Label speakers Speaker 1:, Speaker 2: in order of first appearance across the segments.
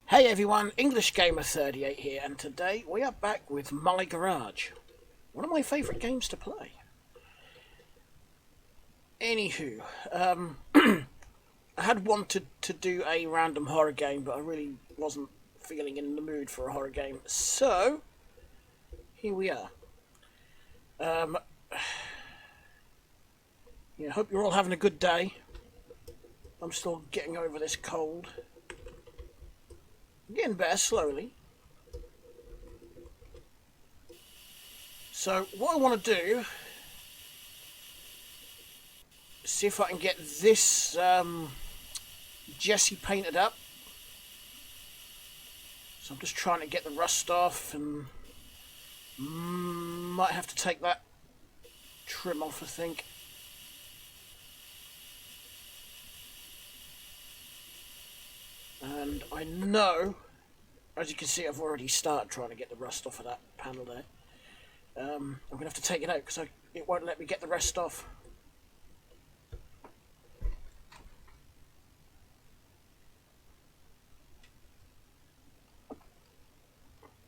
Speaker 1: Hey everyone, English Gamer 38 here, and today we are back with My Garage, one of my favourite games to play. Anywho, I had wanted to do a random horror game, but I really wasn't feeling in the mood for a horror game, so here we are. Um, hope you're all having a good day. I'm still getting over this cold. Getting better slowly. So what I want to do is see if I can get this Jesse painted up. So I'm just trying to get the rust off, and might have to take that trim off, I think. And I know, as you can see, I've already started trying to get the rust off of that panel there. I'm going to have to take it out because it won't let me get the rest off.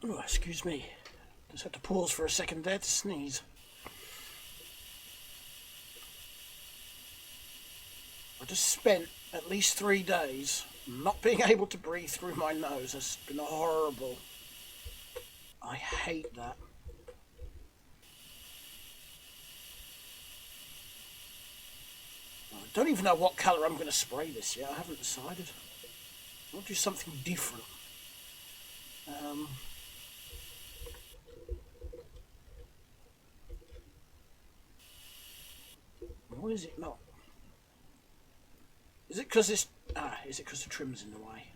Speaker 1: Oh, excuse me. Just had to pause for a second there to sneeze. I just spent at least 3 days not being able to breathe through my nose. It's been horrible. I hate that. I don't even know what colour I'm going to spray this yet. I haven't decided. I'll do something different. Why is it not? Is it because it's... is it because the trim's in the way?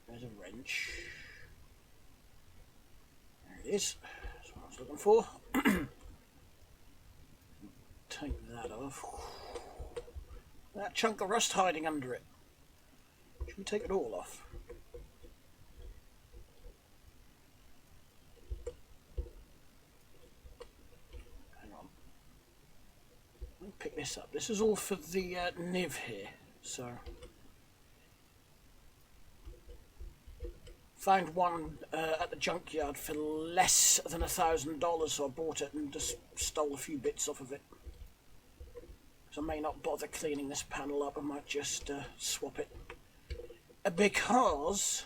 Speaker 1: There's a wrench. There it is. That's what I was looking for. Take that off. That chunk of rust hiding under it. Should we take it all off? Hang on. Let me pick this up. This is all for the NIV here. So, found one at the junkyard for less than $1,000, so I bought it and just stole a few bits off of it. So I may not bother cleaning this panel up. I might just swap it. Because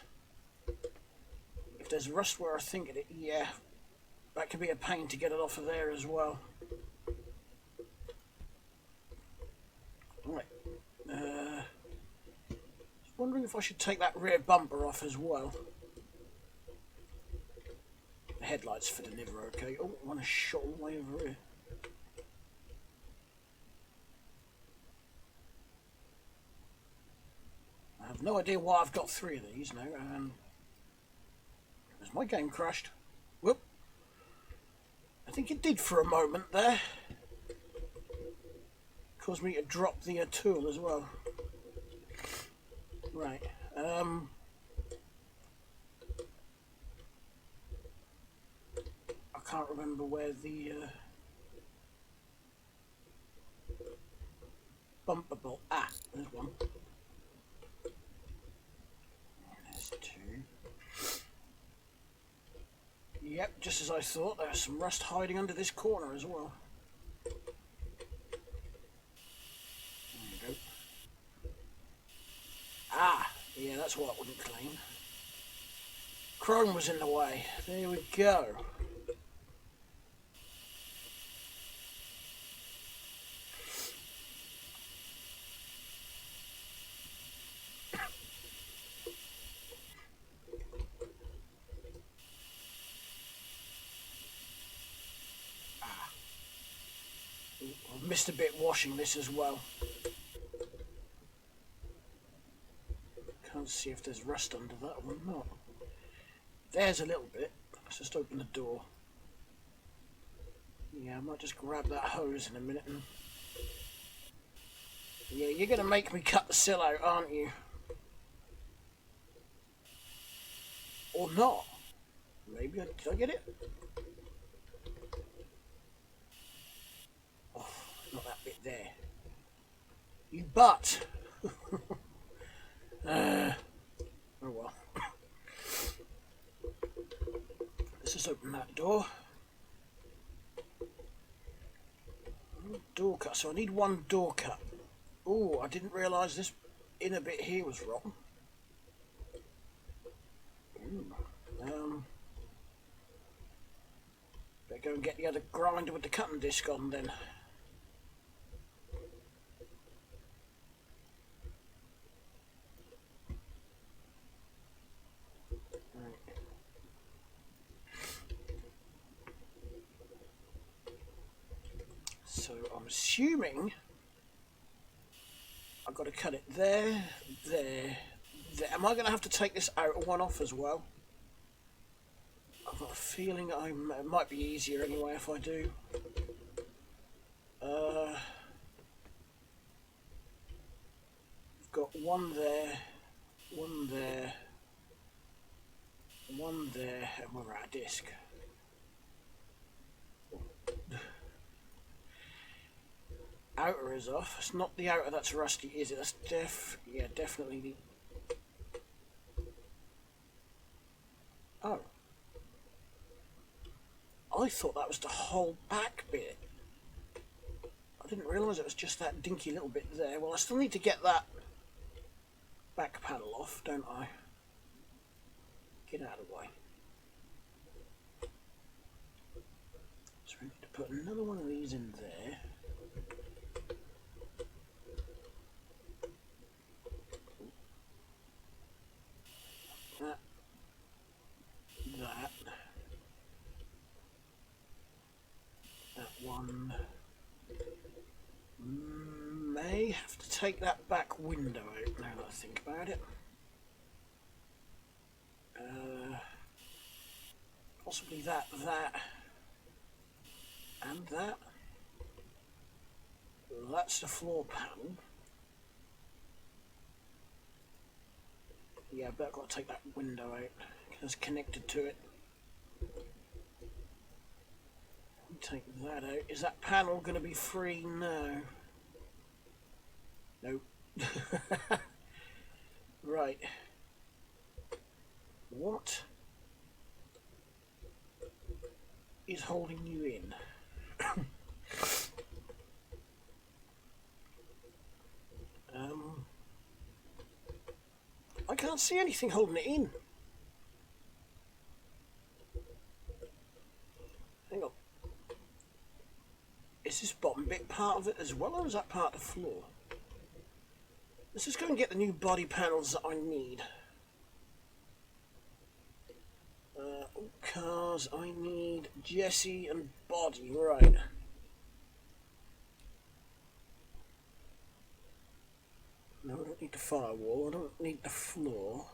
Speaker 1: if there's rust where I think it, yeah, that could be a pain to get it off of there as well. Right. Wondering if I should take that rear bumper off as well. The headlights for the NIV are okay. Oh, I want to shot all the way over here. I have no idea why I've got 3 of these now. Has my game crashed? Whoop. I think it did for a moment there. Caused me to drop the tool as well. Right. I can't remember where the bumper bolt. There's one. There's 2. Yep, just as I thought. There's some rust hiding under this corner as well. There we go. Yeah, that's what I wouldn't clean. Chrome was in the way. There we go. I missed a bit washing this as well. Can't see if there's rust under that one or not. There's a little bit. Let's just open the door. Yeah, I might just grab that hose in a minute. Yeah, you're going to make me cut the sill out, aren't you? Or not? Maybe. Did I get it? Oh, not that bit there. You butt! Oh well. Let's just open that door. Door cut. So I need one door cut. Oh, I didn't realise this inner bit here was wrong. Better go and get the other grinder with the cutting disc on then. So I'm assuming I've got to cut it there, there, there. Am I going to have to take this outer one off as well? I've got a feeling it might be easier anyway if I do. I've got one there, one there, one there, and we're out of disc. Outer is off. It's not the outer that's rusty, is it? That's yeah, definitely the... Oh. I thought that was the whole back bit. I didn't realise it was just that dinky little bit there. Well, I still need to get that back panel off, don't I? Get out of the way. So we need to put another one of these in there. That one. May have to take that back window out now that I think about it. Possibly that, and that. That's the floor panel. Yeah, but I've got to take that window out because it's connected to it. Take that out. Is that panel going to be free? No. Nope. Right. What is holding you in? I can't see anything holding it in. Hang on. Is this bottom bit part of it as well, or is that part of the floor? Let's just go and get the new body panels that I need. Cars, I need Jesse and body, right. No, I don't need the firewall, I don't need the floor.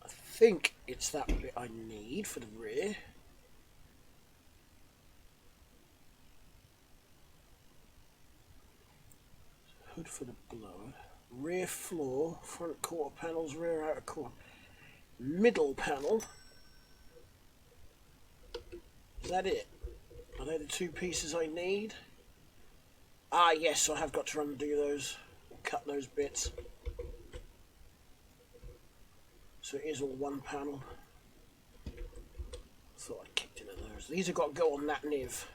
Speaker 1: I think it's that bit I need for the rear. Hood for the blower. Rear floor, front quarter panels, rear outer quarter. Middle panel. Is that it? Are they the two pieces I need? Ah, yes, I have got to undo those. Cut those bits. So it is all one panel. Thought I'd kicked into those. These have got to go on that niv.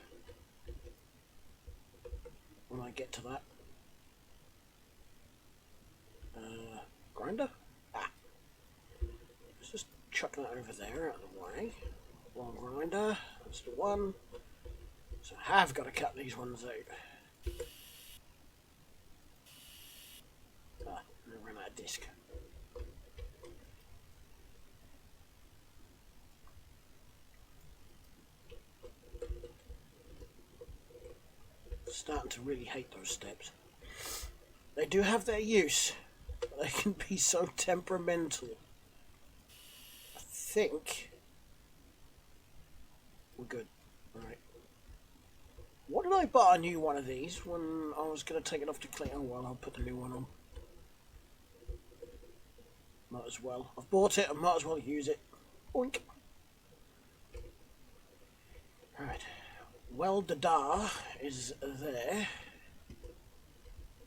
Speaker 1: When I get to that. Grinder? Ah. Let's just chuck that over there out of the way. One grinder. That's the one. So I have got to cut these ones out. Ah, I ran out of disc. Starting to really hate those steps. They do have their use, but they can be so temperamental. I think we're good. Alright. What did I buy a new one of these when I was going to take it off to clean? Oh well, I'll put the new one on. Might as well. I've bought it, I might as well use it. Oink. Right. Welder is there.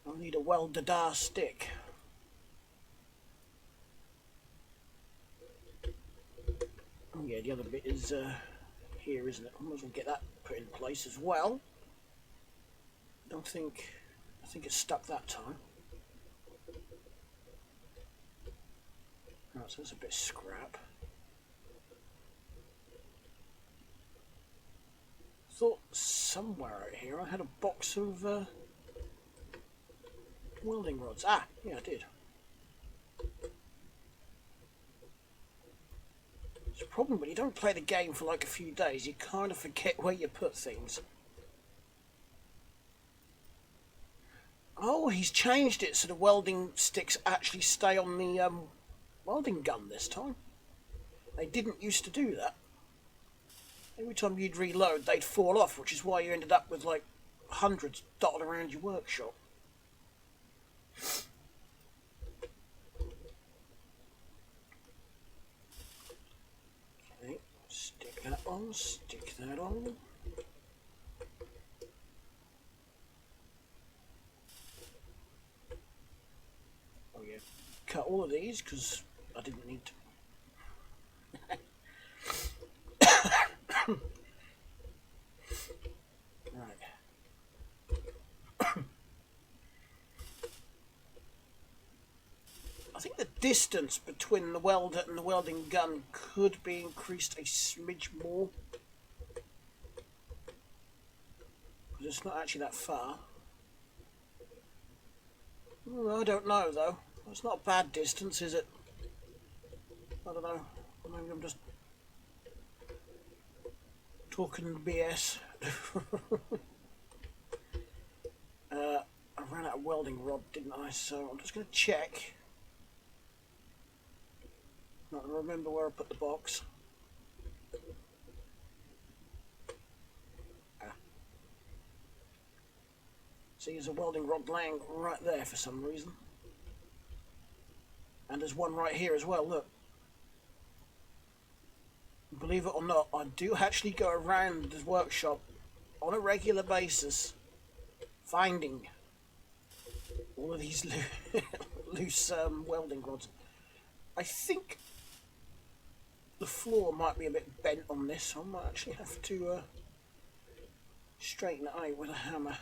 Speaker 1: I'll need a welder stick. Oh yeah, the other bit is here, isn't it? I might as well get that put in place as well. I think it's stuck that time. Right, so there's a bit of scrap. Thought somewhere out here I had a box of welding rods. Ah, yeah, I did. It's a problem when you don't play the game for like a few days, you kind of forget where you put things. Oh, he's changed it so the welding sticks actually stay on the welding gun this time. They didn't used to do that. Every time you'd reload, they'd fall off, which is why you ended up with like hundreds dotted around your workshop. Okay, stick that on, stick that on. Oh yeah, cut all of these because I didn't need to. Right. I think the distance between the welder and the welding gun could be increased a smidge more. Because it's not actually that far. I don't know though. It's not a bad distance, is it? I don't know. Maybe I'm just talking BS. I ran out of welding rod, didn't I? So I'm just going to check. Not remember where I put the box. See, there's a welding rod laying right there for some reason. And there's one right here as well, look. Believe it or not, I do actually go around this workshop on a regular basis, finding all of these loose welding rods. I think the floor might be a bit bent on this, so I might actually have to straighten it out with a hammer.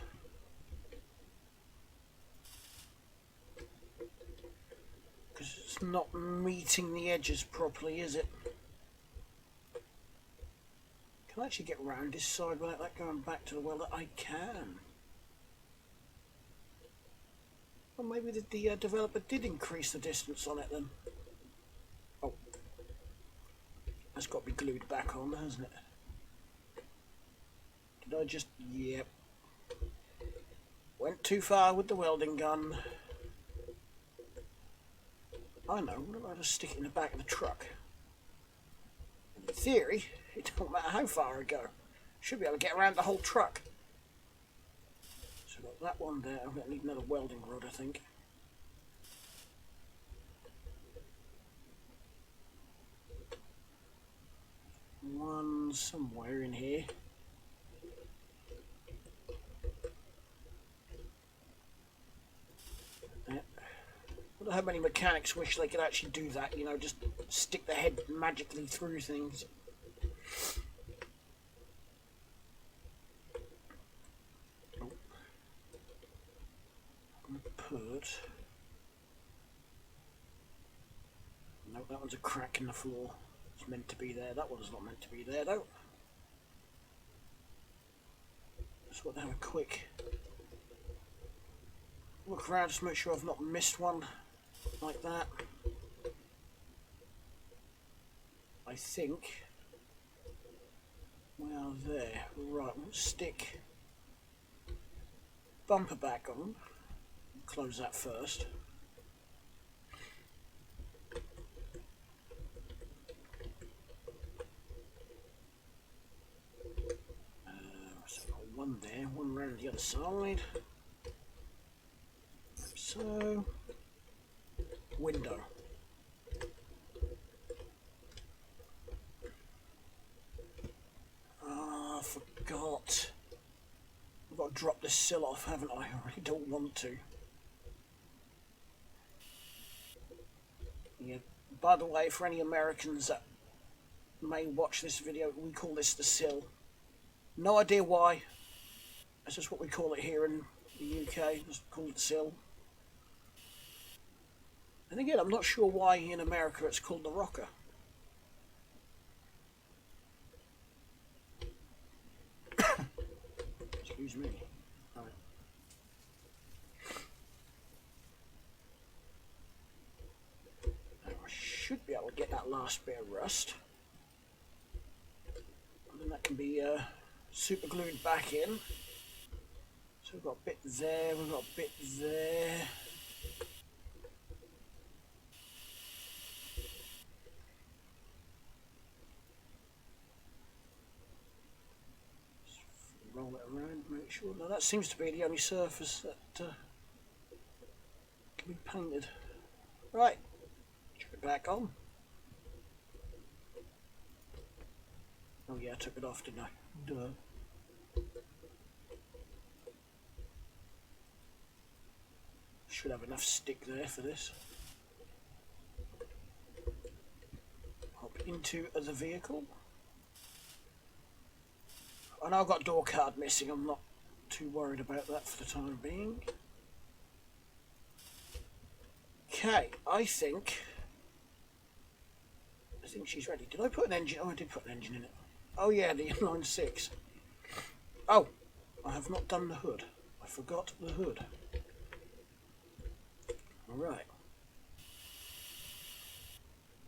Speaker 1: Because it's not meeting the edges properly, is it? Can I actually get round this side without that going back to the welder? I can. Well, maybe the developer did increase the distance on it then. Oh. That's got to be glued back on, hasn't it? Did I just... Yep. Went too far with the welding gun. I know, what if I just stick it in the back of the truck? In theory, it don't matter how far I go. Should be able to get around the whole truck. So I've got that one there. I'm going to need another welding rod, I think. One somewhere in here. I don't know how many mechanics wish they could actually do that, you know, just stick the head magically through things. Oh. I'm going to put... No, that one's a crack in the floor. It's meant to be there. That one's not meant to be there, though. Just want to have a quick look around, just make sure I've not missed one like that. I think we are there. Right, we'll stick bumper back on. Close that first. So I've got one there, one around the other side. So, window. Oh, I forgot. drop this sill off, haven't I? I really don't want to. Yeah. By the way, for any Americans that may watch this video, we call this the sill. No idea why. That's just what we call it here in the UK. Just call it the sill. And again, I'm not sure why in America it's called the rocker. Excuse me. Right. Now I should be able to get that last bit of rust. And then that can be super glued back in. So we've got a bit there, we've got a bit there. Roll it around, make sure. Now that seems to be the only surface that can be painted. Right, chuck it back on. Oh yeah, I took it off, didn't I? Duh. Should have enough stick there for this. Hop into the vehicle. I know I've got door card missing, I'm not too worried about that for the time being. Okay, I think she's ready. Did I put an engine? Oh, I did put an engine in it. Oh yeah, the inline 6. Oh, I have not done the hood. I forgot the hood. Alright.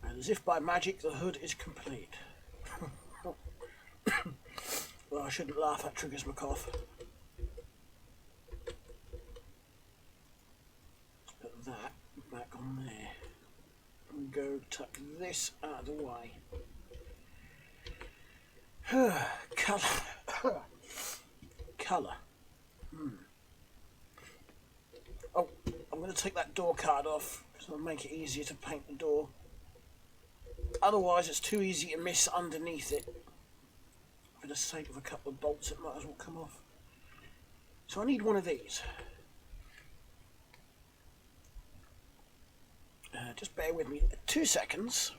Speaker 1: And as if by magic, the hood is complete. Well, I shouldn't laugh, that triggers my cough. Let's put that back on there. And go tuck this out of the way. Colour. Colour. Oh, I'm going to take that door card off because it'll make it easier to paint the door. Otherwise, it's too easy to miss underneath it. For the sake of a couple of bolts, it might as well come off. So I need one of these. Just bear with me 2 seconds.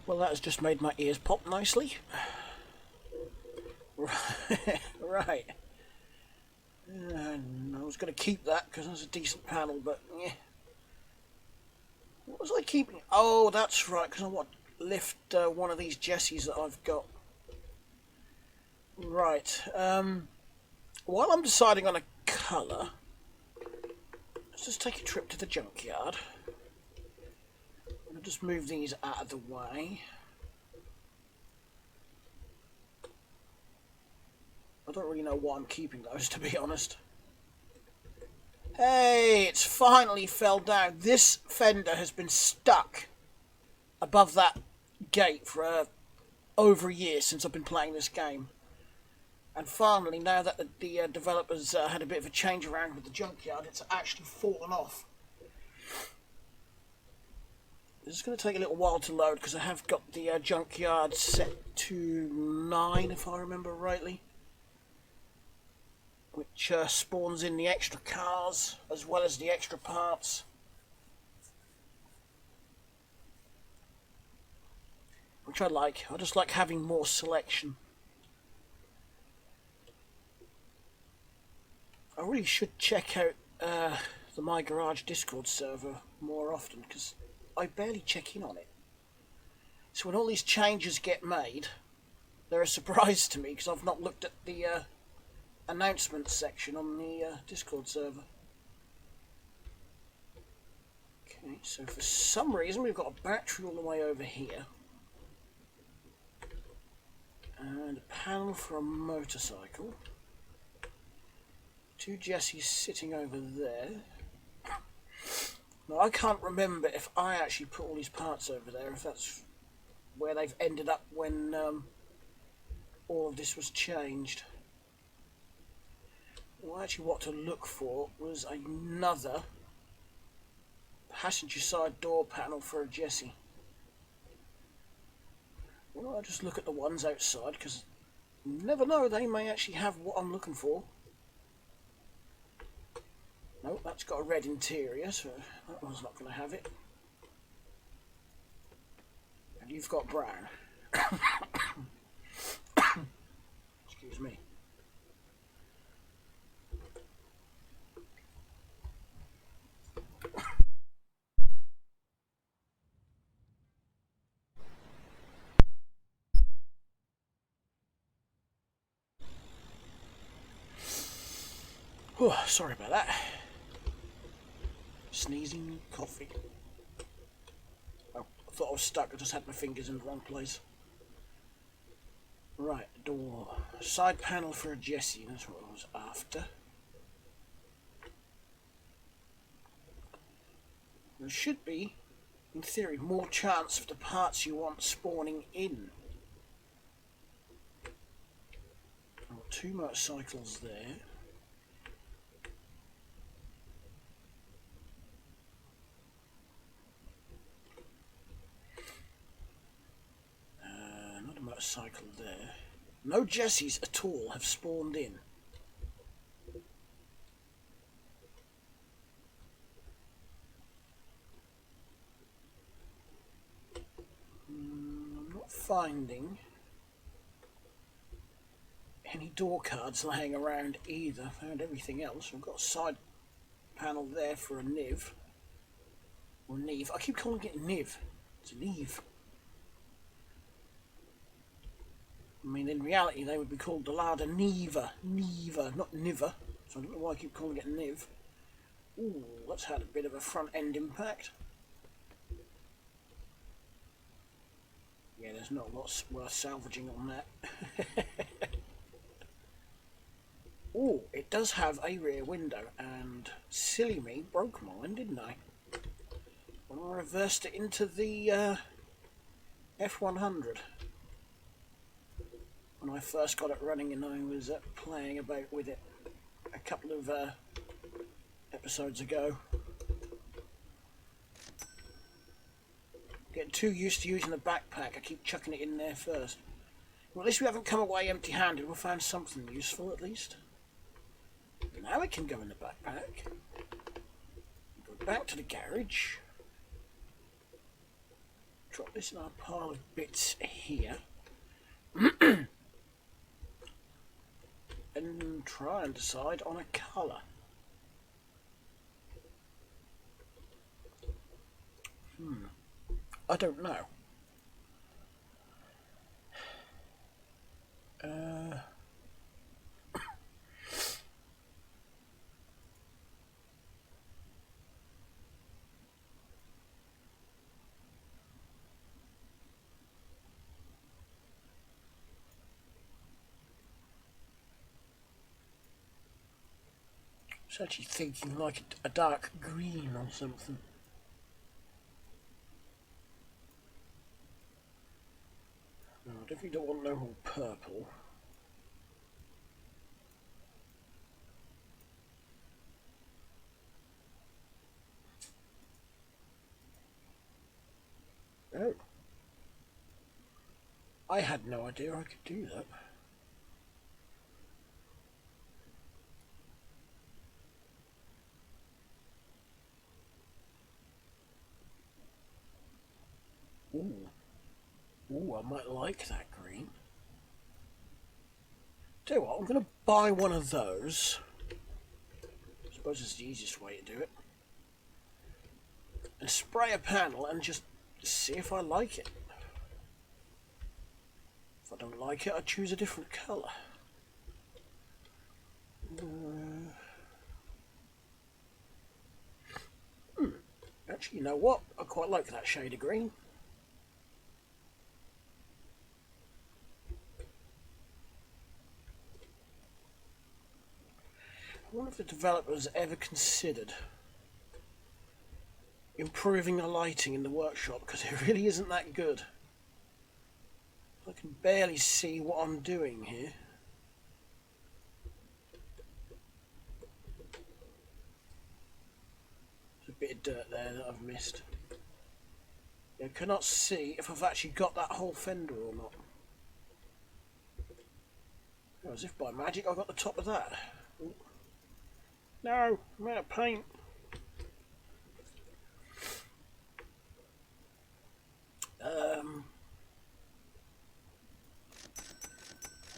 Speaker 1: Well, that has just made my ears pop nicely. Right. I was going to keep that because that's a decent panel, but yeah. What was I keeping? Oh, that's right, because I want to lift one of these Jessies that I've got. Right. While I'm deciding on a colour, let's just take a trip to the junkyard. I'll just move these out of the way. I don't really know why I'm keeping those, to be honest. Hey, it's finally fell down. This fender has been stuck above that gate for over a year since I've been playing this game. And finally, now that the developers had a bit of a change around with the junkyard, it's actually fallen off. It's going to take a little while to load because I have got the junkyard set to 9, if I remember rightly. Which spawns in the extra cars as well as the extra parts. Which I like. I just like having more selection. I really should check out the My Garage Discord server more often because I barely check in on it. So when all these changes get made, they're a surprise to me because I've not looked at the announcements section on the Discord server. Okay, so for some reason we've got a battery all the way over here. And a panel for a motorcycle. Two Jessies sitting over there. Now, I can't remember if I actually put all these parts over there, if that's where they've ended up when all of this was changed. Well, actually what to look for was another passenger side door panel for a Jessie. Well, I'll just look at the ones outside, because you never know, they may actually have what I'm looking for. Nope, that's got a red interior, so that one's not going to have it. And you've got brown. Excuse me. Oh, sorry about that. Sneezing, coffee. Oh, I thought I was stuck. I just had my fingers in the wrong place. Right, door. Side panel for a Jessie. That's what I was after. There should be, in theory, more chance of the parts you want spawning in. Oh, two motorcycles there. Another motorcycle there. No Jessies at all have spawned in. I'm not finding any door cards laying around either. Found everything else. I've got a side panel there for a Niv. Or Neve. I keep calling it Niv. It's a Neve. I mean, in reality, they would be called the Lada Neva. Neva, not Niva. So I don't know why I keep calling it Niv. Ooh, that's had a bit of a front end impact. Yeah, there's not a lot worth salvaging on that. Ooh, it does have a rear window, and silly me, broke mine, didn't I? When I reversed it into the F100. When I first got it running and I was playing about with it a couple of episodes ago. Getting too used to using the backpack, I keep chucking it in there first. Well, at least we haven't come away empty-handed. We'll find something useful at least. Now it can go in the backpack. Go back to the garage. Drop this in our pile of bits here. And try and decide on a colour. I don't know. I was actually thinking like a dark green or something. No, I definitely don't want no more purple. Oh. I had no idea I could do that. Ooh. Ooh, I might like that green. Tell you what, I'm going to buy one of those. I suppose it's the easiest way to do it. And spray a panel and just see if I like it. If I don't like it, I choose a different colour. Actually, you know what? I quite like that shade of green. wonder if the developers ever considered improving the lighting in the workshop, because it really isn't that good. I can barely see what I'm doing here. There's a bit of dirt there that I've missed. I cannot see if I've actually got that whole fender or not. As if by magic I got the top of that. Ooh. No, I'm out of paint.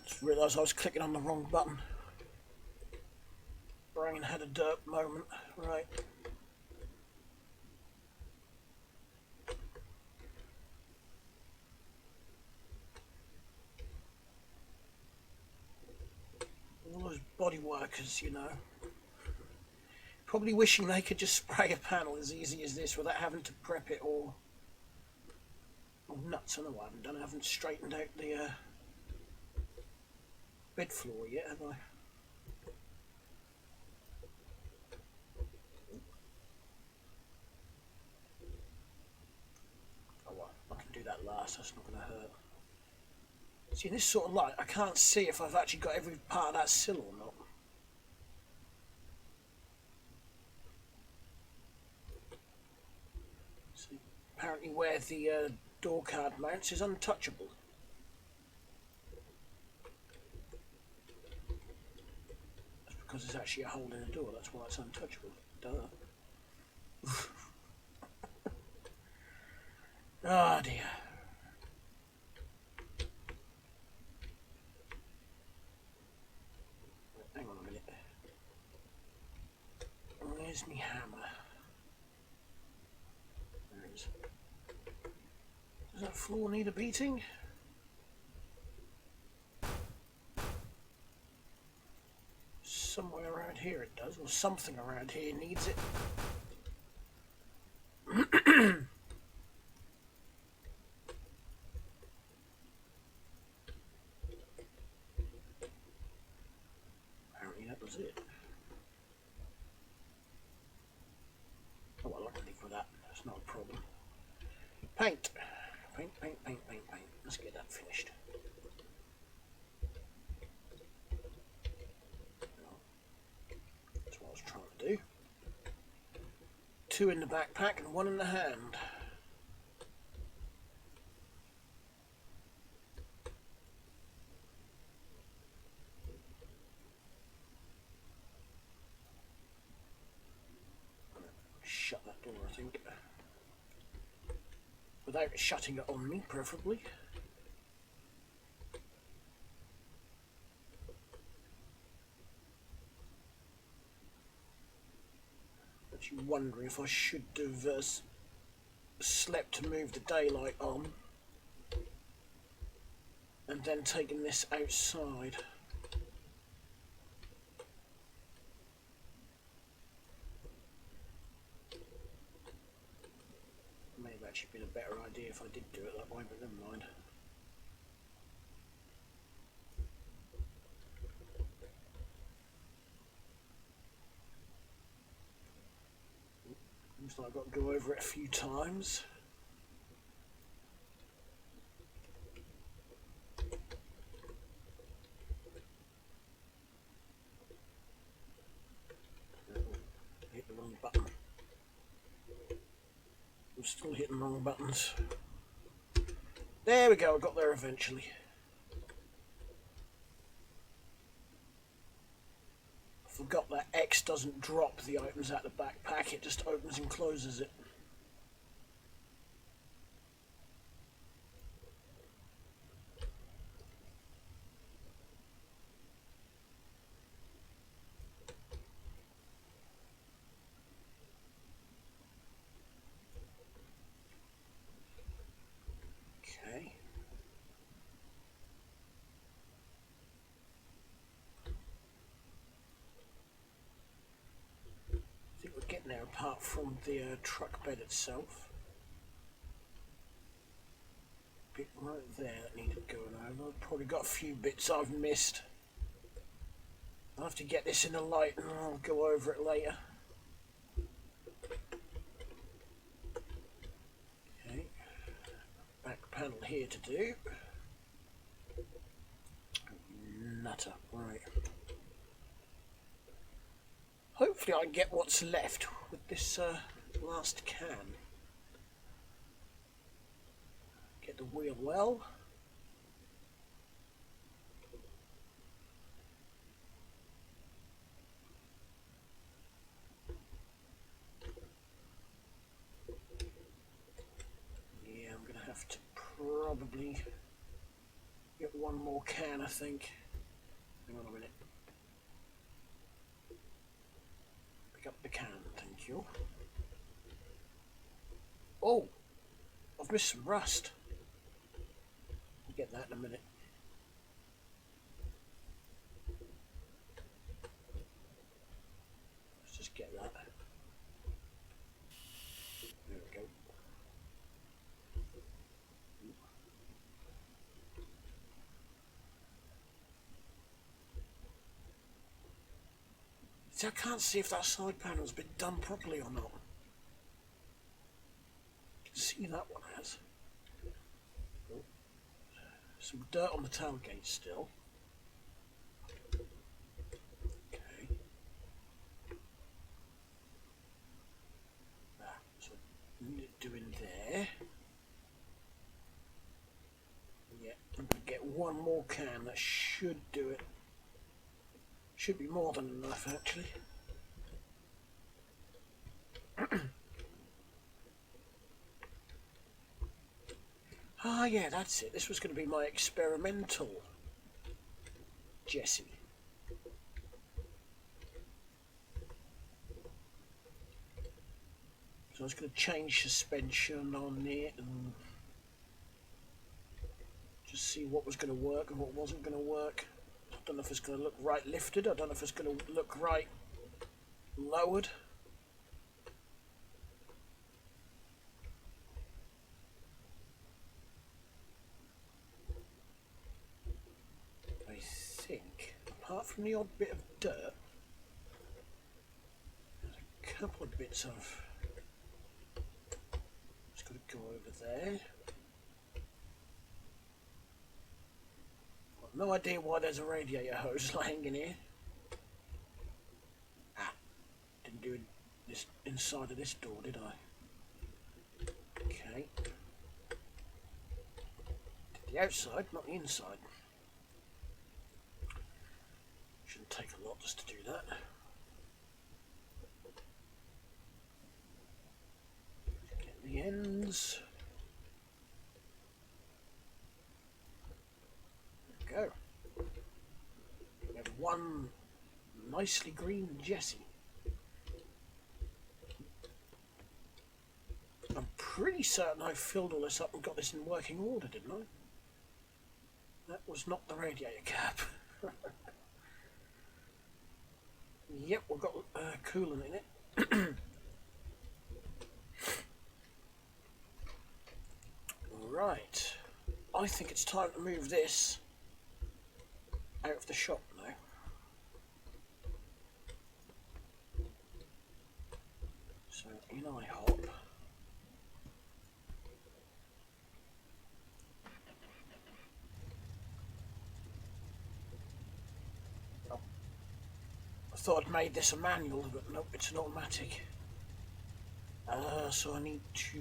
Speaker 1: Just realised I was clicking on the wrong button. Brain had a derp moment. Right. All those body workers, you know. Probably wishing they could just spray a panel as easy as this without having to prep it or... Oh, nuts, I know I haven't done. I haven't straightened out the bed floor yet, have I? Oh well, I can do that last, that's not going to hurt. See, in this sort of light, I can't see if I've actually got every part of that sill or not. See, apparently where the door card mounts is untouchable. That's because there's actually a hole in the door, that's why it's untouchable. Duh. Oh dear. Hang on a minute. Where's me hammer? There it is. Does that floor need a beating? Somewhere around here it does, or something around here needs it. Apparently that was it. Oh well, I can live with that, that's not a problem. Paint. Paint, paint, paint, paint, paint. Let's get that finished. That's what I was trying to do. 2 in the backpack and 1 in the hand. Shut that door, I think. Without shutting it on me, preferably. Actually wondering if I should have slept to move the daylight on and then taken this outside. May have actually been a better idea if I did do it that way, but never mind. Looks like I've got to go over it a few times. Hit the wrong button. I'm still hitting wrong buttons. There we go, I got there eventually. I forgot that X doesn't drop the items out of the backpack, it just opens and closes it. Okay. I think we're getting there apart from the truck bed itself. Bit right there that needed going over. I've probably got a few bits I've missed. Oh, have to get this in the light and I'll go over it later. Okay, back panel here to do. Nutter, right. Hopefully I can get what's left with this last can. Get the wheel well. Yeah, I'm going to have to probably get one more can, I think. Hang on a minute. Pick up the can, thank you. Oh, I've missed some rust. I'll get that in a minute. Let's just get that. There we go. See, I can't see if that side panel's been done properly or not. You can see that one has. Oh. Some dirt on the tailgate still. Okay. So doing there. Yeah, I'm going to get one more can. That should do it. Should be more than enough, actually. Ah, yeah, that's it. This was going to be my experimental Jessie. So I was going to change suspension on it and just see what was going to work and what wasn't going to work. I don't know if it's going to look right lifted. I don't know if it's going to look right lowered. I think, apart from the odd bit of dirt, there's a couple of bits of... Just got to go over there. Got no idea why there's a radiator hose lying in here. Ah, didn't do this inside of this door, did I? Okay. Did the outside, not the inside. Shouldn't take a lot just to do that. Get the ends. There we go. We have one nicely green Jessie. I'm pretty certain I filled all this up and got this in working order, didn't I? That was not the radiator cap. Yep, we've got coolant in it. Right. I think it's time to move this out of the shop now. So in I hop. Oh. I thought I'd made this a manual, but nope, it's an automatic. So I need to...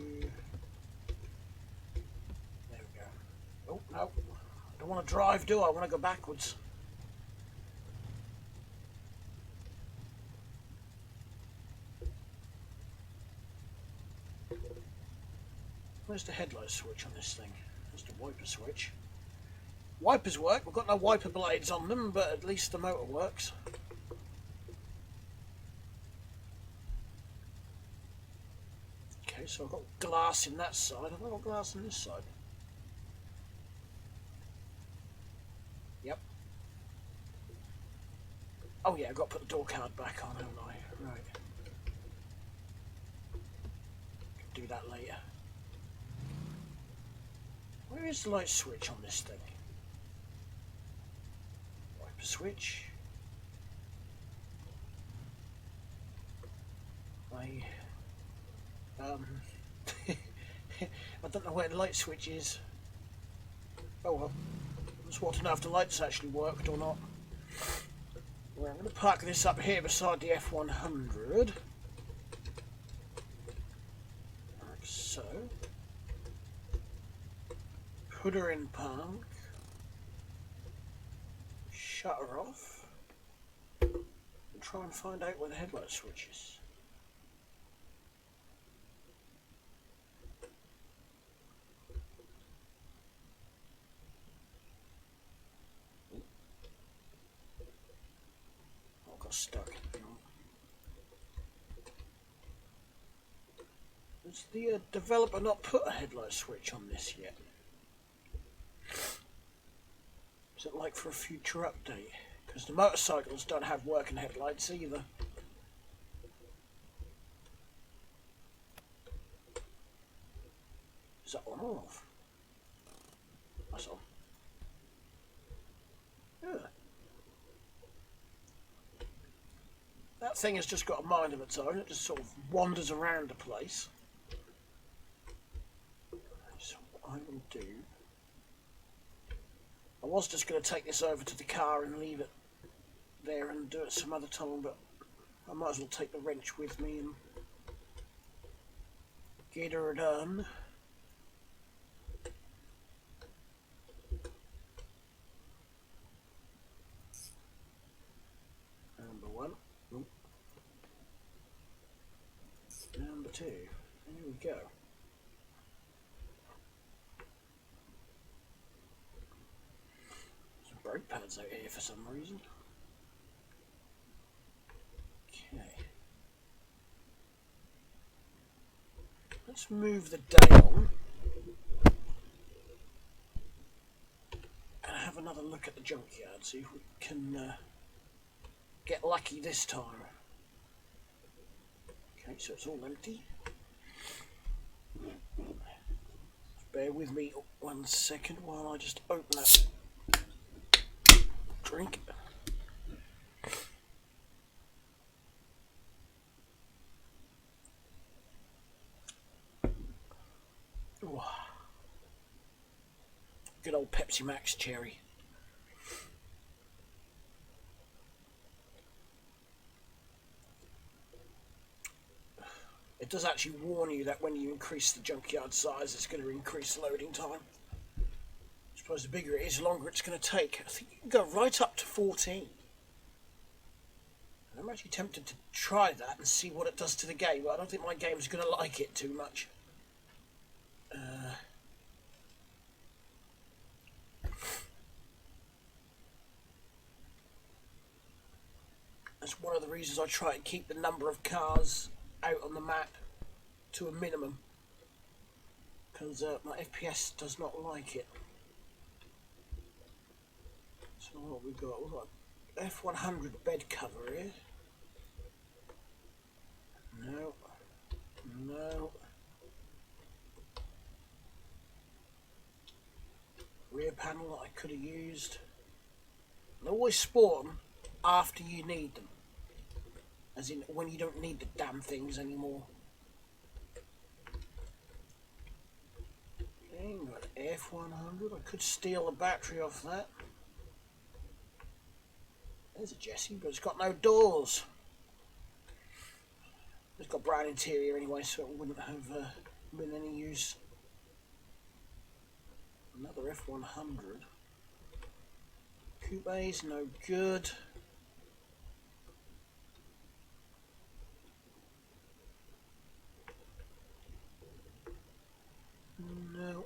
Speaker 1: There we go. Oh, no. I don't want to drive, do I? I want to go backwards. Where's the headlight switch on this thing? There's the wiper switch. Wipers work. We've got no wiper blades on them, but at least the motor works. Okay, so I've got glass in that side. Have I got glass on this side? Yep. Oh yeah, I've got to put the door card back on, haven't I? Right. Can do that later. Where is the light switch on this thing? Wiper switch. I don't know where the light switch is. Oh well. I just want to know if the lights actually worked or not. Well, I'm going to park this up here beside the F100. Like so. Put her in park. Shut her off. And try and find out where the headlight switch is. I got stuck. Has the developer not put a headlight switch on this yet? Is it like for a future update? Because the motorcycles don't have working headlights either. Is that on or off? That's on. Yeah. That thing has just got a mind of its own. It just sort of wanders around the place. So what I will do... I was just going to take this over to the car and leave it there and do it some other time, but I might as well take the wrench with me and get her done. Number one. Nope. Number two. There we go. Some brake pads out here for some reason. Okay. Let's move the day on and have another look at the junkyard, see if we can get lucky this time. Okay, so it's all empty. Bear with me 1 second while I just open that drink. Ooh. Good old Pepsi Max cherry. It does actually warn you that when you increase the junkyard size, it's going to increase loading time. I suppose the bigger it is, the longer it's going to take. I think you can go right up to 14. I'm actually tempted to try that and see what it does to the game, but I don't think my game's going to like it too much. That's one of the reasons I try to keep the number of cars out on the map to a minimum, because my FPS does not like it. So what we've got? We've got F100 bed cover here. No. No. Rear panel that I could have used. They always spawn after you need them. As in when you don't need the damn things anymore. Okay, we've got F100. I could steal the battery off that. There's a Jessie, but it's got no doors. It's got brown interior anyway, so it wouldn't have been any use. Another F100. Coupe's no good. No.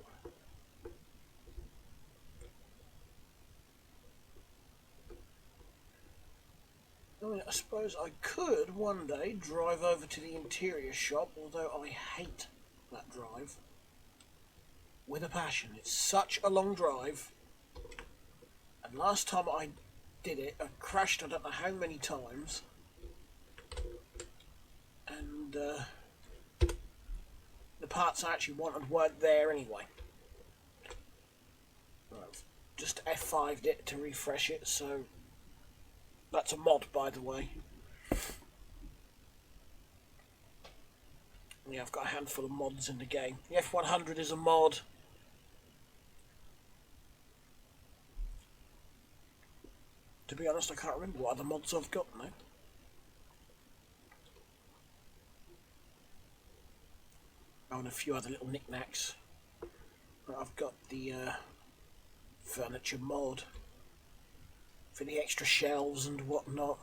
Speaker 1: I mean, I suppose I could one day drive over to the interior shop, although I hate that drive with a passion. It's such a long drive, and last time I did it, I crashed I don't know how many times, and the parts I actually wanted weren't there anyway. I've just F5'd it to refresh it, so that's a mod, by the way. Yeah, I've got a handful of mods in the game. The F100 is a mod. To be honest, I can't remember what other mods I've got now. Oh, and a few other little knickknacks. I've got the furniture mod for the extra shelves and whatnot.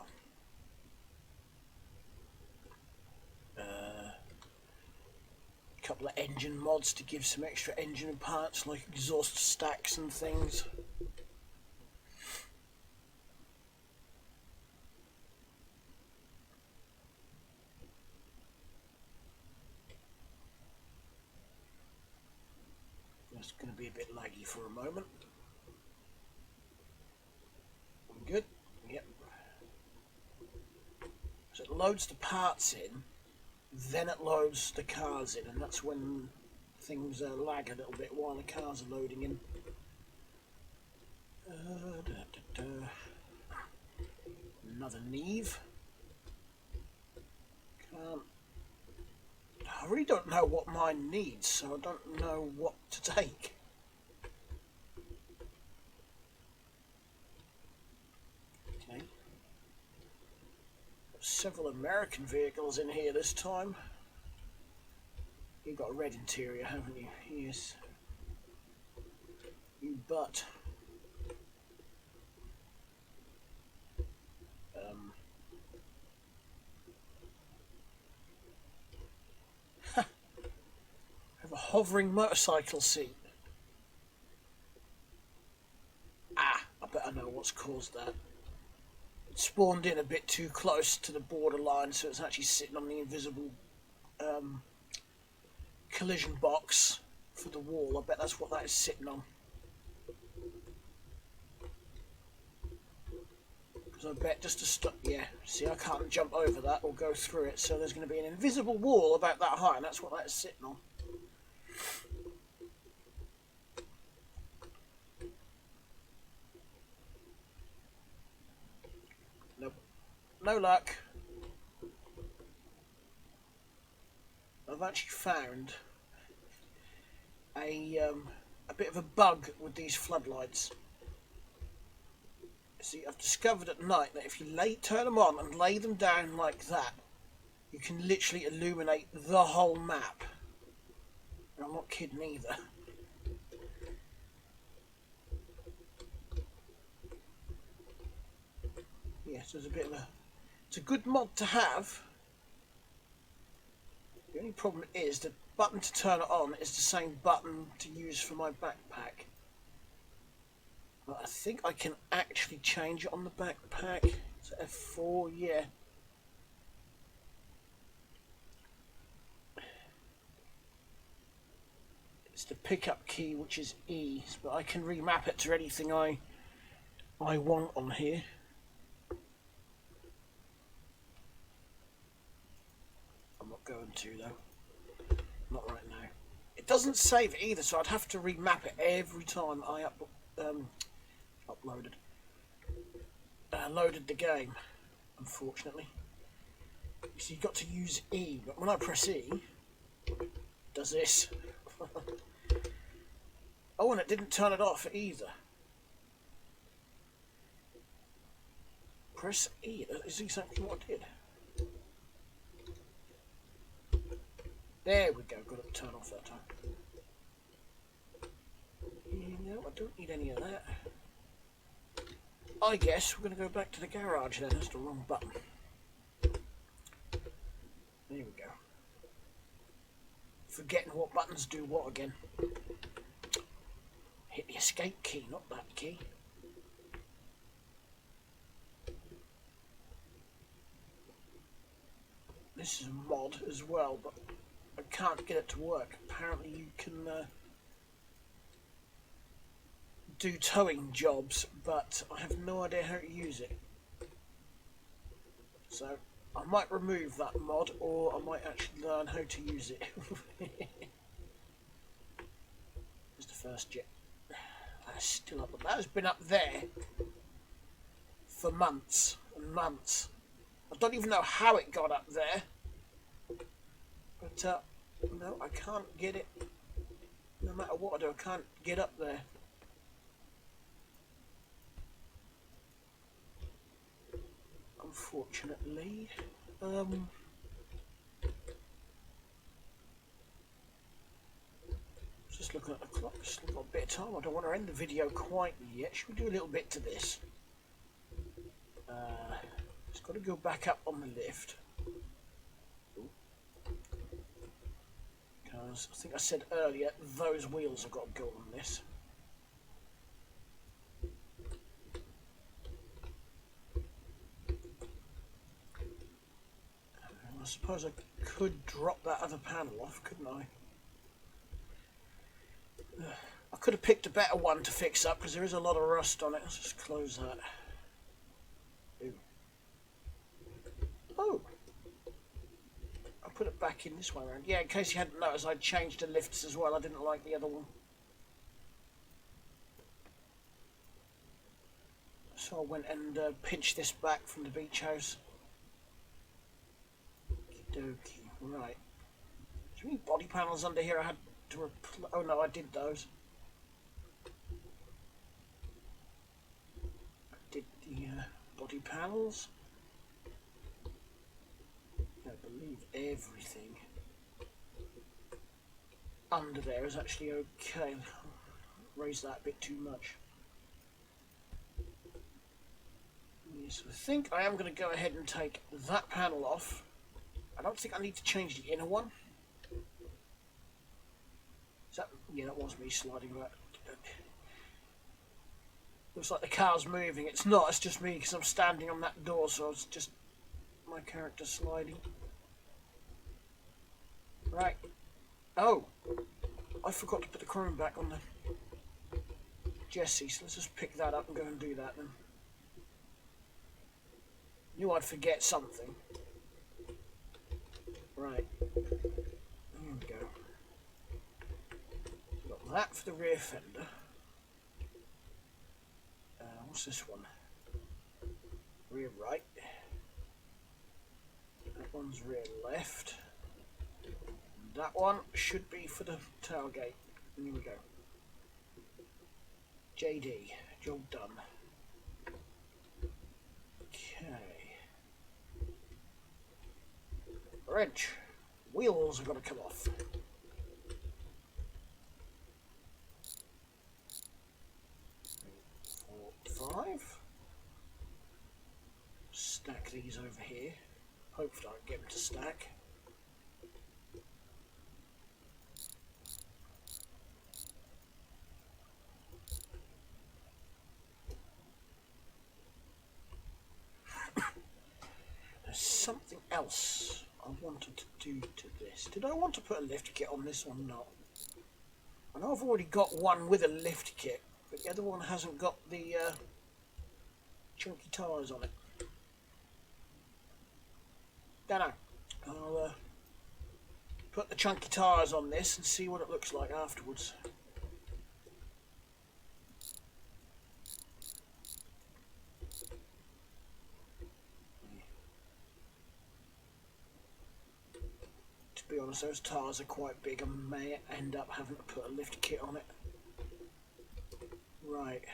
Speaker 1: A couple of engine mods to give some extra engine parts like exhaust stacks and things. It's going to be a bit laggy for a moment. Good. Yep. So it loads the parts in, then it loads the cars in, and that's when things lag a little bit while the cars are loading in. Another Neve. I really don't know what mine needs, so I don't know what to take. Okay. Several American vehicles in here this time. You've got a red interior, haven't you? Yes. You butt. Have a hovering motorcycle seat. Ah, I bet I know what's caused that. It spawned in a bit too close to the borderline, so it's actually sitting on the invisible collision box for the wall. I bet that's what that is sitting on. Because I bet just to stop, yeah, see, I can't jump over that or go through it, so there's going to be an invisible wall about that high, and that's what that is sitting on. Nope. No luck. I've actually found a bit of a bug with these floodlights. See, I've discovered at night that if you turn them on and lay them down like that, you can literally illuminate the whole map. And I'm not kidding either. Yes, there's a bit of a... It's a good mod to have. The only problem is the button to turn it on is the same button to use for my backpack. But I think I can actually change it on the backpack. It's F4, yeah. It's the pickup key, which is E, but I can remap it to anything I want on here. I'm not going to though. Not right now. It doesn't save it either, so I'd have to remap it every time I loaded the game, unfortunately. So you've got to use E, but when I press E, it does this. Oh, and it didn't turn it off either. Press E, that is exactly what I did. There we go, got it to turn off that time. No, I don't need any of that. I guess we're going to go back to the garage then. That's the wrong button. There we go. Forgetting what buttons do what again. Hit the escape key, not that key. This is a mod as well, but I can't get it to work. Apparently you can do towing jobs, but I have no idea how to use it. So I might remove that mod, or I might actually learn how to use it. There's the first jet. That's still up. That has been up there for months and months. I don't even know how it got up there, but No, I can't get it. No matter what I do, I can't get up there. Unfortunately. Just looking at the clock, still got a bit of time. I don't want to end the video quite yet. Should we do a little bit to this? It's got to go back up on the lift. Because I think I said earlier, those wheels have got to go on this. I suppose I could drop that other panel off, couldn't I? I could have picked a better one to fix up because there is a lot of rust on it. Let's just close that. Ooh. Oh! I put it back in this way around. Yeah, in case you hadn't noticed, I'd changed the lifts as well. I didn't like the other one. So I went and pinched this back from the beach house. Okey-dokey. Right. Do you mean body panels under here I had to replace? Oh no, I did those. I did the body panels. I believe everything under there is actually okay. Raise that a bit too much. Yes, I think I am going to go ahead and take that panel off. I don't think I need to change the inner one. Is that, yeah, that was me sliding about. Looks like the car's moving. It's not, it's just me because I'm standing on that door, so it's just my character sliding. Right. Oh, I forgot to put the chrome back on the Jessie, so let's just pick that up and go and do that then. Knew I'd forget something. Right. There we go. Got that for the rear fender. What's this one? Rear right. That one's rear left. And that one should be for the tailgate. Here we go. JD. Job done. Okay. Wrench. Wheels are going to come off. 5. Stack these over here. Hopefully I can get them to stack. There's something else I wanted to do to this. Did I want to put a lift kit on this or not? I know I've already got one with a lift kit, but the other one hasn't got the chunky tyres on it. Don't know. I'll put the chunky tyres on this and see what it looks like afterwards. To be honest, those tyres are quite big. I may end up having to put a lift kit on it. Right.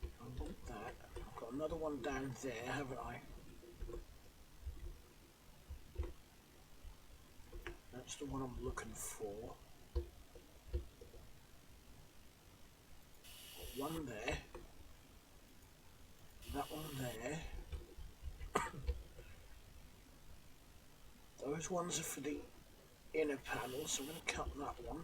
Speaker 1: I want that. I've got another one down there, haven't I? That's the one I'm looking for. Got one there. That one there. Those ones are for the inner panel, so I'm going to cut that one.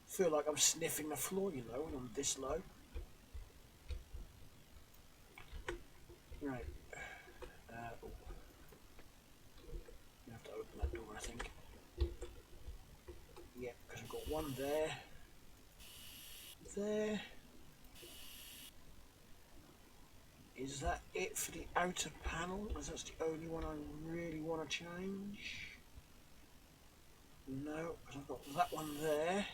Speaker 1: Feel like I'm sniffing the floor, you know, when I'm this low. Right. Oh. You have to open that door, I think. Yeah, because I've got one there. There. Is that it for the outer panel? Because that's the only one I really want to change. No, because I've got that one there.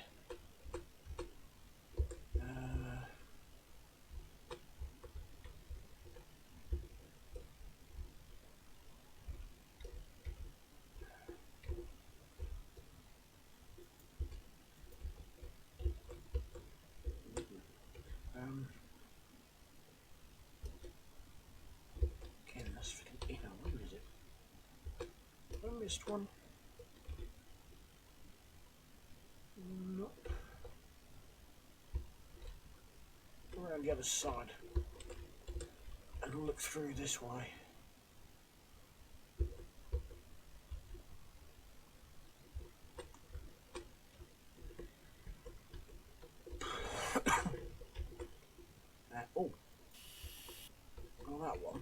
Speaker 1: biggest one? Nope. Around the other side and look through this way. Oh, well, that one.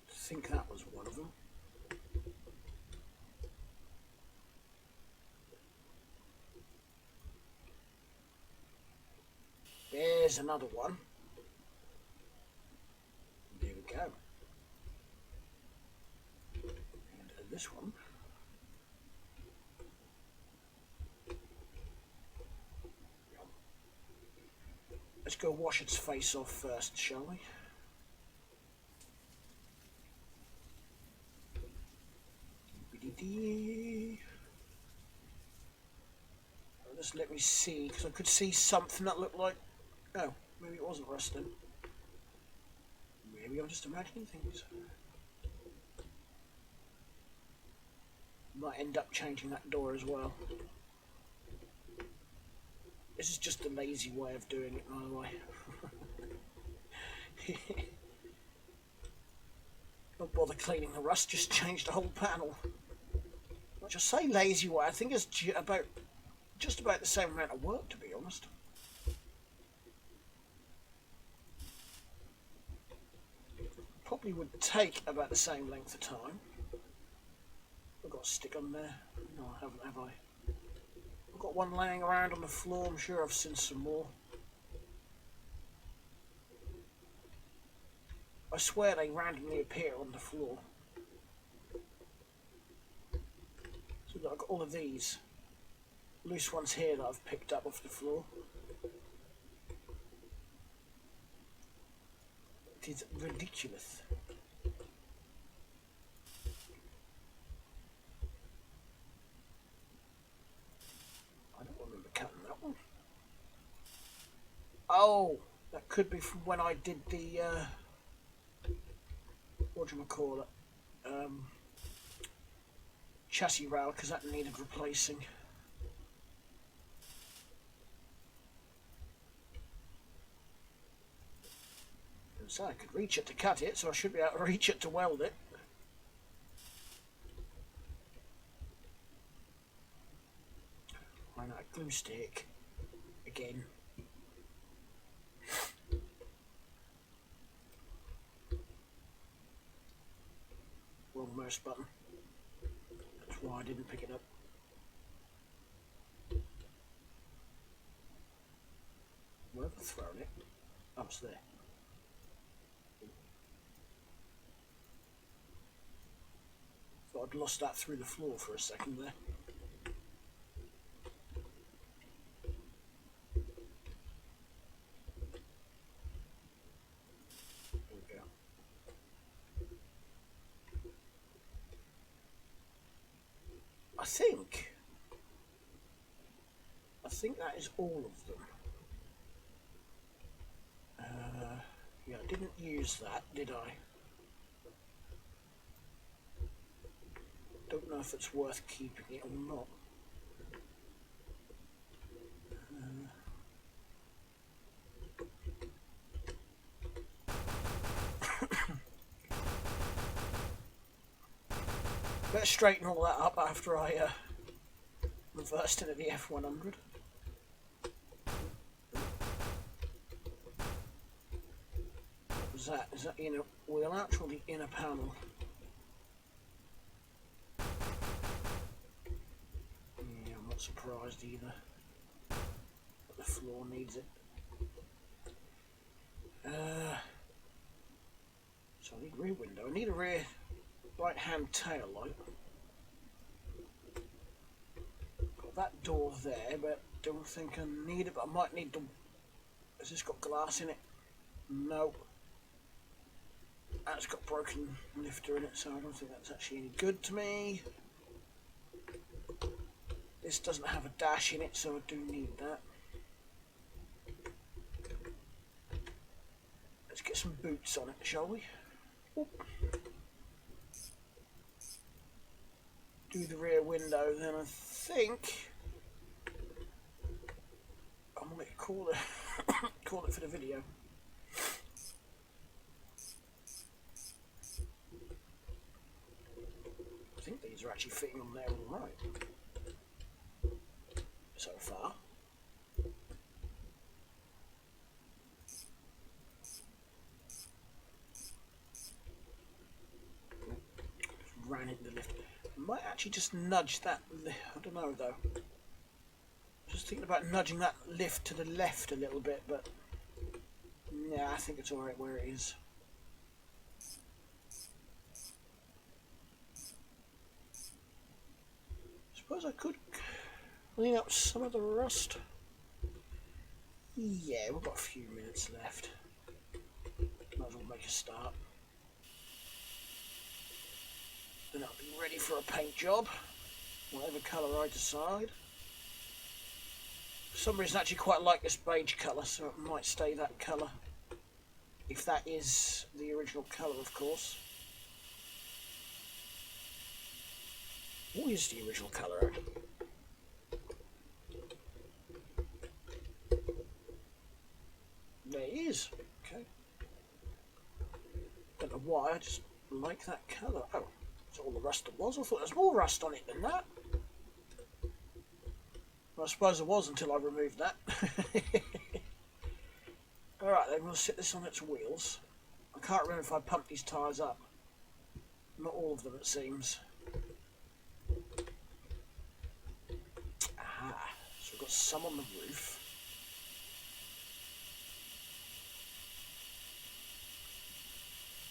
Speaker 1: I think that was one of them. There's another one. There we go. And this one. Let's go wash its face off first, shall we? Just let me see, because I could see something that looked like... Oh, maybe it wasn't rusting. Maybe I'm just imagining things. Might end up changing that door as well. This is just a lazy way of doing it, by the way. Don't bother cleaning the rust, just change the whole panel. Which I say lazy way, I think it's just about the same amount of work, to be honest. Probably would take about the same length of time. I've got a stick on there. No, I haven't, have I? I've got one laying around on the floor. I'm sure I've seen some more. I swear they randomly appear on the floor. So I've got all of these loose ones here that I've picked up off the floor. It is ridiculous. I don't remember cutting that one. Oh, that could be from when I did the whatchamacallit, chassis rail, because that needed replacing. So I could reach it to cut it, so I should be able to reach it to weld it. Why not a glue stick? Again. Wrong mouse button. That's why I didn't pick it up. Where have I thrown it? Oh, it's there. Thought I'd lost that through the floor for a second there. There we go. I think that is all of them. Yeah, I didn't use that, did I? Don't know if it's worth keeping it or not. Better straighten all that up after I reversed into the F100. What was that? Is that the inner wheel arch or the inner panel? Yeah, I'm not surprised either. But the floor needs it. So I need a rear window. I need a rear right-hand tail light. Got that door there, but don't think I need it. But I might need the. Has this got glass in it? No. That's got broken lifter in it, so I don't think that's actually any good to me. This doesn't have a dash in it, so I do need that. Let's get some boots on it, shall we? Oop. do the rear window, then I think I might call it call it for the video. I think these are actually fitting on there all right so far. Ran into the lift. Might actually just nudge that. I don't know though. Just thinking about nudging that lift to the left a little bit, but yeah, I think it's alright where it is. Suppose I could clean up some of the rust. Yeah, we've got a few minutes left. Might as well make a start. Then I'll be ready for a paint job, whatever colour I decide. For some reason I actually quite like this beige colour, so it might stay that colour. If that is the original colour, of course. What is the original colour? There it is. Okay. Don't know why, I just like that colour. Oh, that's all the rust there was. I thought there was more rust on it than that. Well, I suppose there was until I removed that. Alright then, we'll sit this on its wheels. I can't remember if I pumped these tyres up. Not all of them, it seems. Aha, so we've got some on the roof.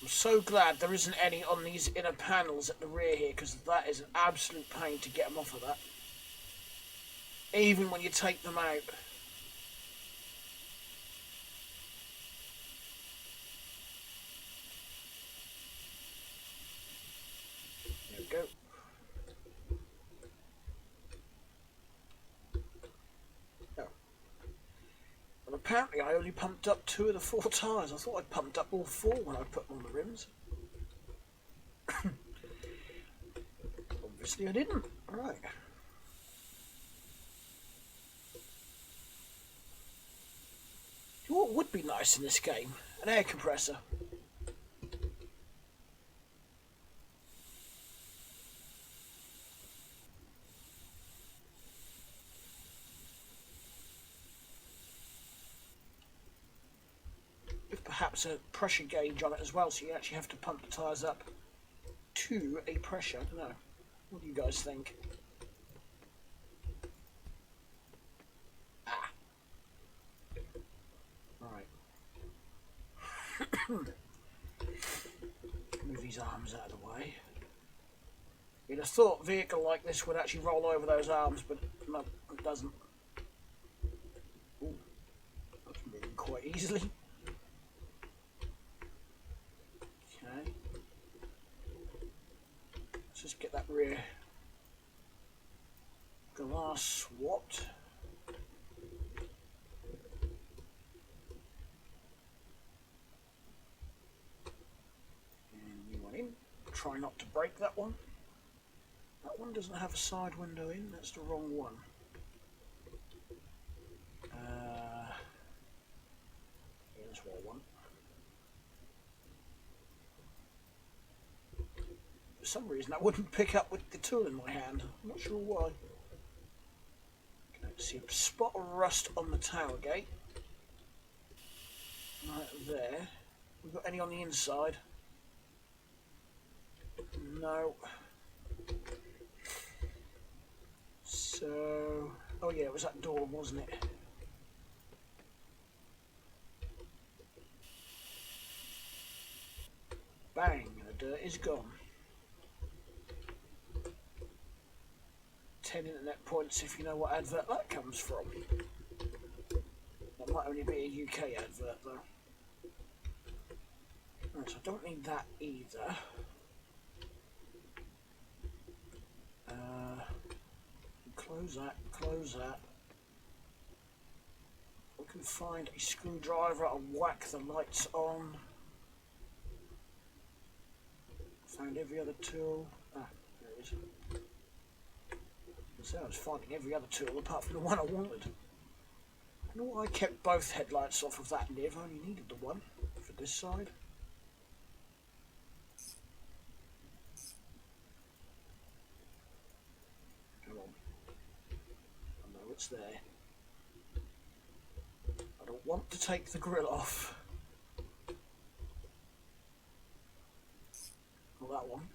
Speaker 1: I'm so glad there isn't any on these inner panels at the rear here, because that is an absolute pain to get them off of that. Even when you take them out. There we go. Oh. And apparently I only pumped up 2 of the 4 tyres. I thought I'd pumped up all 4 when I put them on the rims. Obviously I didn't. Alright. What would be nice in this game? An air compressor. With perhaps a pressure gauge on it as well, so you actually have to pump the tyres up to a pressure. I don't know. What do you guys think? Ah. Right. Move these arms out of the way. You'd have thought a vehicle like this would actually roll over those arms, but no, it doesn't. Ooh, that's moving quite easily. Okay. Let's just get that rear glass swapped. And new one in. Try not to break that one. That one doesn't have a side window in, that's the wrong one. Here's what I want. For some reason I wouldn't pick up with the tool in my hand. I'm not sure why. Okay, see a spot of rust on the tailgate. Right there. We've got any on the inside? No. So, oh yeah, it was that door, wasn't it? Bang, the dirt is gone. 10 internet points if you know what advert that comes from. That might only be a UK advert though. Right, so I don't need that either. Close that, close that. We can find a screwdriver and whack the lights on. Found every other tool. Ah, there it is. So I was finding every other tool apart from the one I wanted. I know why I kept both headlights off of that Niv. I only needed the one for this side. Come on. I know it's there. I don't want to take the grill off. Well, that one.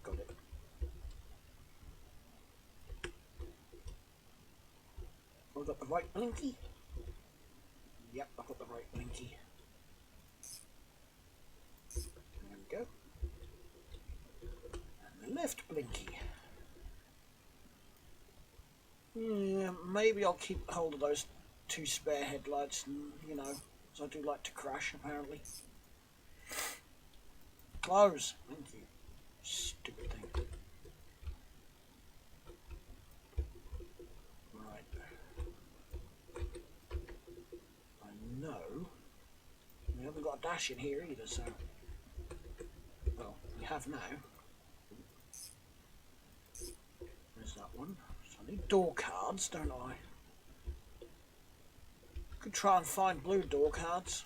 Speaker 1: Got it. I've got the right blinky. Yep, I've got the right blinky. There we go. And the left blinky. Yeah, maybe I'll keep hold of those two spare headlights, and, you know, because I do like to crash, apparently. Close. Thank you. Stupid thing. Right. I know we haven't got a dash in here either, so... Well, we have now. There's that one. So I need door cards, don't I? Could try and find blue door cards.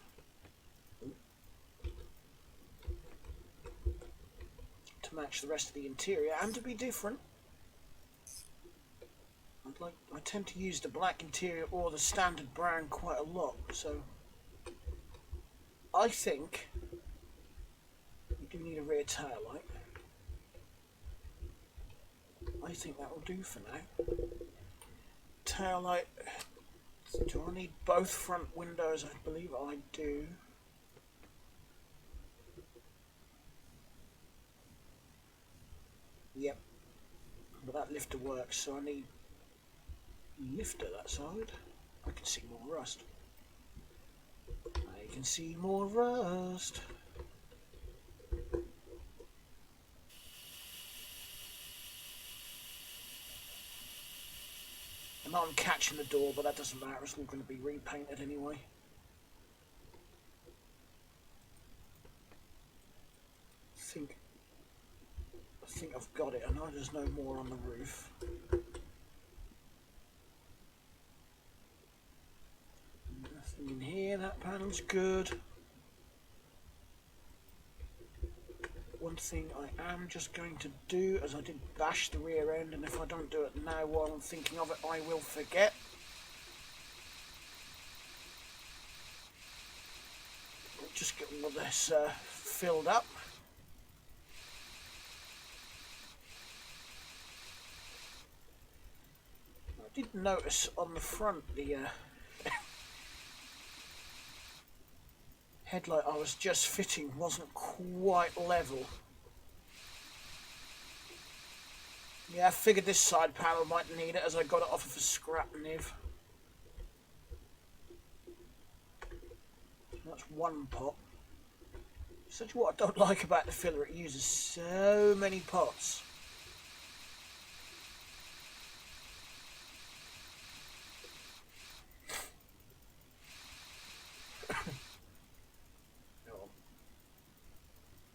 Speaker 1: To match the rest of the interior and to be different. I tend to use the black interior or the standard brown quite a lot, so I think we do need a rear tail light. I think that will do for now. Tail light. Do I need both front windows? I believe I do. Yep. But that lifter works, so I need lifter that side. I can see more rust. I can see more rust. I know I'm catching the door, but that doesn't matter. It's all going to be repainted anyway. I think I've got it. I know there's no more on the roof. Nothing in here. That panel's good. One thing I am just going to do, as I did bash the rear end, and if I don't do it now while I'm thinking of it, I will forget. I'll just get all of this filled up. I did notice on the front the headlight I was just fitting wasn't quite level. Yeah, I figured this side panel might need it as I got it off of a scrap Niv. That's one pot. Such what I don't like about the filler, it uses so many pots.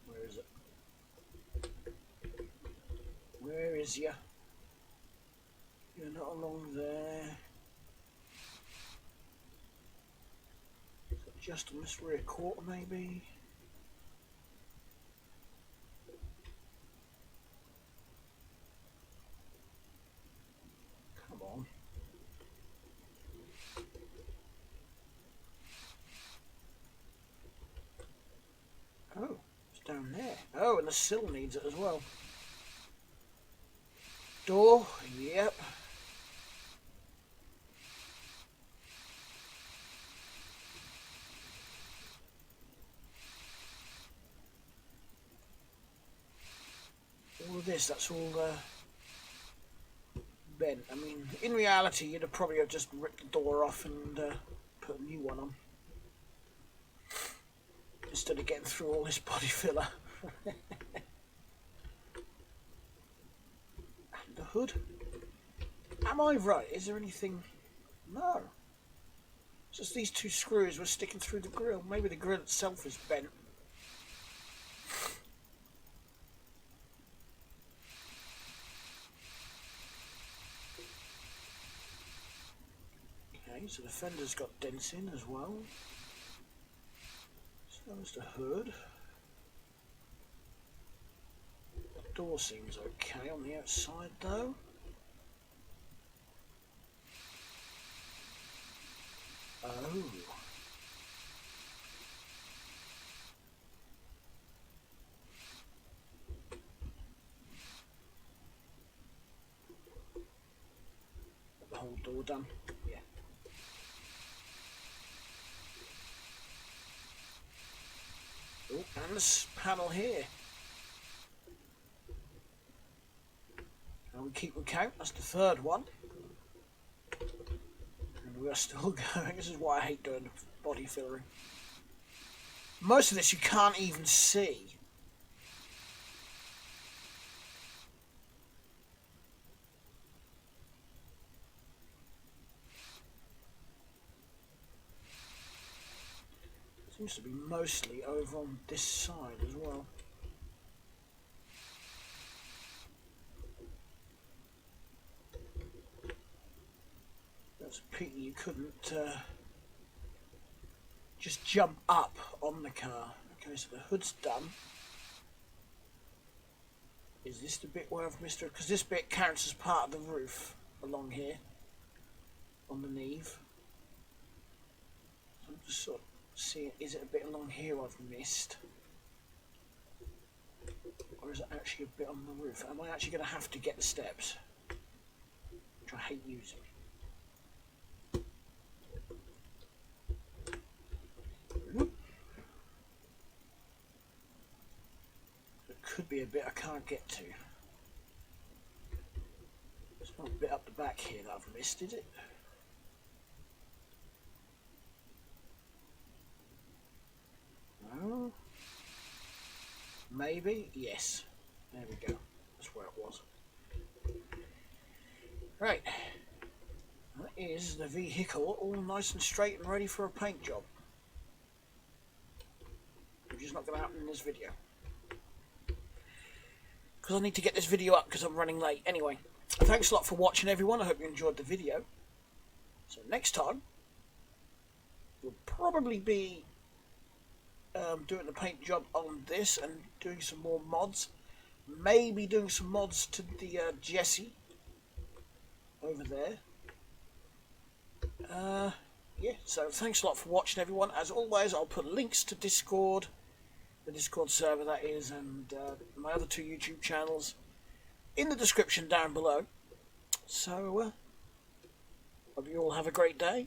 Speaker 1: Where is it? Where is you? You're not along there. Is it just on this rear quarter maybe? Come on. Oh, it's down there. Oh, and the sill needs it as well. Door, yep. All of this, that's all bent. I mean, in reality, you'd have probably just ripped the door off and put a new one on. Instead of getting through all this body filler. And the hood. Am I right? Is there anything? No. It's just these two screws were sticking through the grill. Maybe the grill itself is bent. Okay, so the fender's got dents in as well. So is the hood. The door seems okay on the outside though. Oh. The whole door done. Yeah. Oh, and this panel here. And we keep count. That's the third one. And we are still going. This is why I hate doing body fillering. Most of this you can't even see. Seems to be mostly over on this side as well. That's a pity you couldn't just jump up on the car. Okay, so the hood's done. Is this the bit where I've missed it? Because this bit counts as part of the roof along here on the nave. So I'm just sort of seeing, is it a bit along here I've missed? Or is it actually a bit on the roof? Am I actually going to have to get the steps? Which I hate using. It could be a bit I can't get to. There's not a bit up the back here that I've missed, is it? No. Maybe? Yes. There we go. That's where it was. Right. That is the vehicle all nice and straight and ready for a paint job. Which is not going to happen in this video. Because I need to get this video up because I'm running late. Anyway, thanks a lot for watching everyone. I hope you enjoyed the video. So next time, we'll probably be doing the paint job on this and doing some more mods. Maybe doing some mods to the Jessie over there. Yeah, so thanks a lot for watching everyone. As always, I'll put links to Discord, the Discord server that is, and my other two YouTube channels in the description down below. So hope you all have a great day,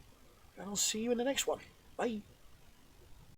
Speaker 1: and I'll see you in the next one. Bye.